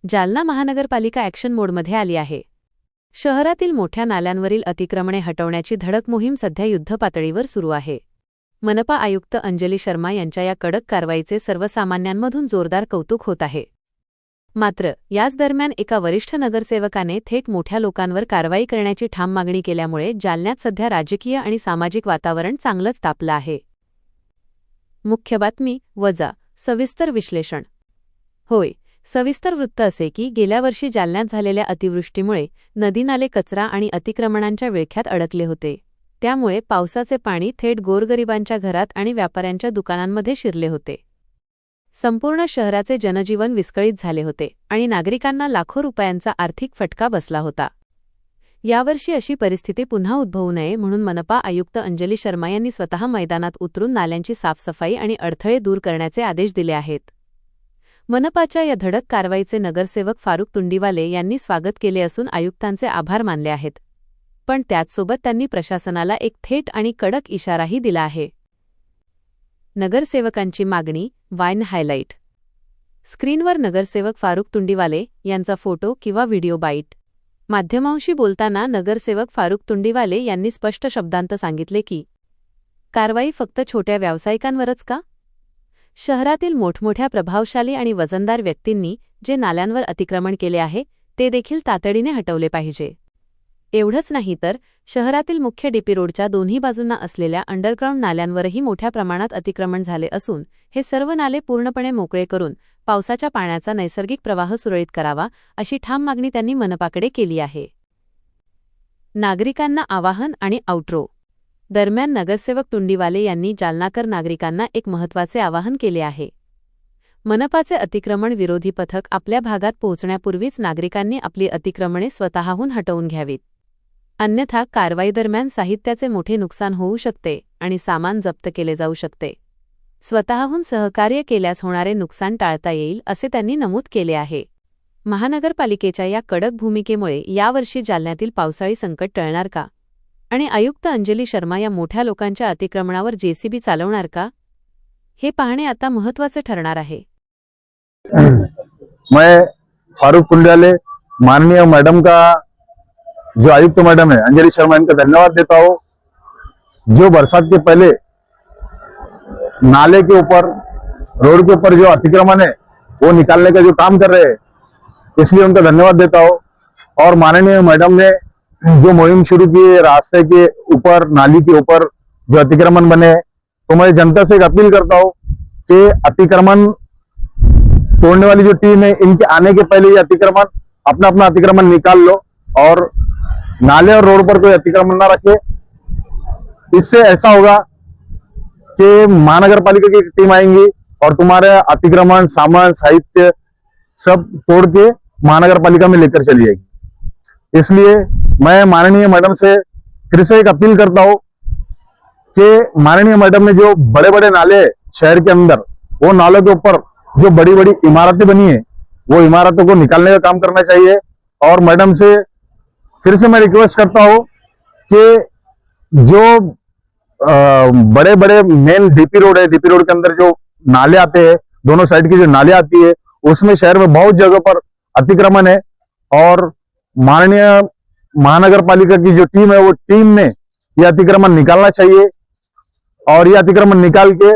जालना महानगरपालिका ॲक्शन मोडमध्ये आली आहे। शहरातील मोठ्या नाल्यांवरील अतिक्रमणे हटवण्याची धडक मोहीम सध्या युद्धपातळीवर सुरू आहे। मनपा आयुक्त अंजली शर्मा यांच्या या कडक कारवाईचे सर्वसामान्यांमधून जोरदार कौतुक होत आहे। मात्र याच दरम्यान एका वरिष्ठ नगरसेवकाने थेट मोठ्या लोकांवर कारवाई करण्याची ठाम मागणी केल्यामुळे जालन्यात सध्या राजकीय आणि सामाजिक वातावरण चांगलंच तापलं आहे। मुख्य बातमी वजा सविस्तर विश्लेषण। होय, सविस्तर वृत्त असे की गेल्या वर्षी जालन्यात झालेल्या अतिवृष्टीमुळे नदी-नाले कचरा आणि अतिक्रमणांच्या विळख्यात अडकले होते। त्यामुळे पावसाचे पाणी थेट गोरगरिबांच्या घरात आणि व्यापाऱ्यांच्या दुकानांमध्ये शिरले होते। संपूर्ण शहराचे जनजीवन विस्कळीत झाले होते आणि नागरिकांना लाखो रुपयांचा आर्थिक फटका बसला होता। यावर्षी अशी परिस्थिती पुन्हा उद्भवू नये म्हणून मनपा आयुक्त अंजली शर्मा यांनी स्वतः मैदानात उतरून नाल्यांची साफसफाई आणि अडथळे दूर करण्याचे आदेश दिले आहेत। मनपाच्या या धडक कारवाईचे नगरसेवक फारुक तुंडीवाले यांनी स्वागत केले असून आयुक्तांचे आभार मानले आहेत। पण त्याचसोबत त्यांनी प्रशासनाला एक थेट आणि कडक इशाराही दिला आहे। नगरसेवकांची मागणी वाइन हायलाइट। स्क्रीनवर नगरसेवक फारुक तुंडीवाले यांचा फोटो किंवा व्हिडिओ बाईट। माध्यमांशी बोलताना नगरसेवक फारुक तुंडीवाले यांनी स्पष्ट शब्दांत सांगितले की कारवाई फक्त छोट्या व्यावसायिकांवरच का? शहरातील मोठमोठ्या प्रभावशाली आणि वजनदार व्यक्तींनी जे नाल्यांवर अतिक्रमण केले आहे ते देखील तातडीने हटवले पाहिजे। एवढंच नाही तर शहरातील मुख्य डीपी रोडच्या दोन्ही बाजूंना असलेल्या अंडरग्राऊंड नाल्यांवरही मोठ्या प्रमाणात अतिक्रमण झाले असून हे सर्व नाले पूर्णपणे मोकळे करून पावसाच्या पाण्याचा नैसर्गिक प्रवाह सुरळीत करावा अशी ठाम मागणी त्यांनी मनपाकडे केली आहे। नागरिकांना आवाहन आणि आउट्रो दरम्यान नगरसेवक तुंडीवाले यांनी जालनाकर नागरिकांना एक महत्त्वाचे आवाहन केले आहे। मनपाचे अतिक्रमण विरोधी पथक आपल्या भागात पोहोचण्यापूर्वीच नागरिकांनी आपली अतिक्रमणे स्वतःहून हटवून घ्यावीत। अन्यथा कारवाई दरम्यान साहित्याचे मोठे नुकसान होऊ शकते आणि सामान जप्त केले जाऊ शकते। स्वतःहून सहकार्य केल्यास होणारे नुकसान टाळता येईल असे त्यांनी नमूद केले आहे। महानगरपालिकेच्या या कडक भूमिकेमुळे यावर्षी जालन्यातील पावसाळी संकट टळणार का? आणि आयुक्त अंजली शर्मा या मोठ्या लोकांच्या अतिक्रमणावर जेसीबी चालवणार का? हे पाहणे आता महत्त्वाचे ठरणार आहे। मैं फारूक तुंडीवाले माननीय मैडम का जो आयुक्त मैडम है अंजलि शर्मा इनका धन्यवाद देता हूँ। जो बरसात के पहले नाले के ऊपर रोड के ऊपर जो अतिक्रमण है वो निकालने का जो काम कर रहे हैं, इसलिए उनका धन्यवाद देता हूँ। और माननीय मैडम ने जो मुहिम शुरू की है रास्ते के ऊपर नाली के ऊपर जो अतिक्रमण बने, तो मैं जनता से एक अपील करता हूँ कि अतिक्रमण तोड़ने वाली जो टीम है इनके आने के पहले ये अतिक्रमण अपना अपना अतिक्रमण निकाल लो और नाले और रोड पर कोई अतिक्रमण ना रखे। इससे ऐसा होगा कि महानगरपालिका की टीम आएंगी और तुम्हारे अतिक्रमण सामान साहित्य सब तोड़ के महानगरपालिका में लेकर चली जाएगी। इसलिए मैं माननीय मैडम से फिर से एक अपील करता हूँ कि माननीय मैडम ने जो बड़े बड़े नाले हैं शहर के अंदर, वो नालों के ऊपर जो बड़ी बड़ी इमारतें बनी है वो इमारतों को निकालने का काम करना चाहिए। और मैडम से फिर से मैं रिक्वेस्ट करता हूँ कि जो बड़े बड़े मेन डीपी रोड है, डीपी रोड के अंदर जो नाले आते हैं, दोनों साइड की जो नाले आती है, उसमें शहर में बहुत जगह पर अतिक्रमण है। और माननीय महानगरपालिका की जो टीम है वो टीम में ये अतिक्रमण निकालना चाहिए और ये अतिक्रमण निकाल के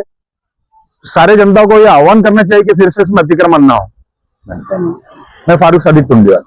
सारे जनता को ये आह्वान करना चाहिए कि फिर से इसमें अतिक्रमण ना हो। मैं फारूक सादिक तुंडीवाल।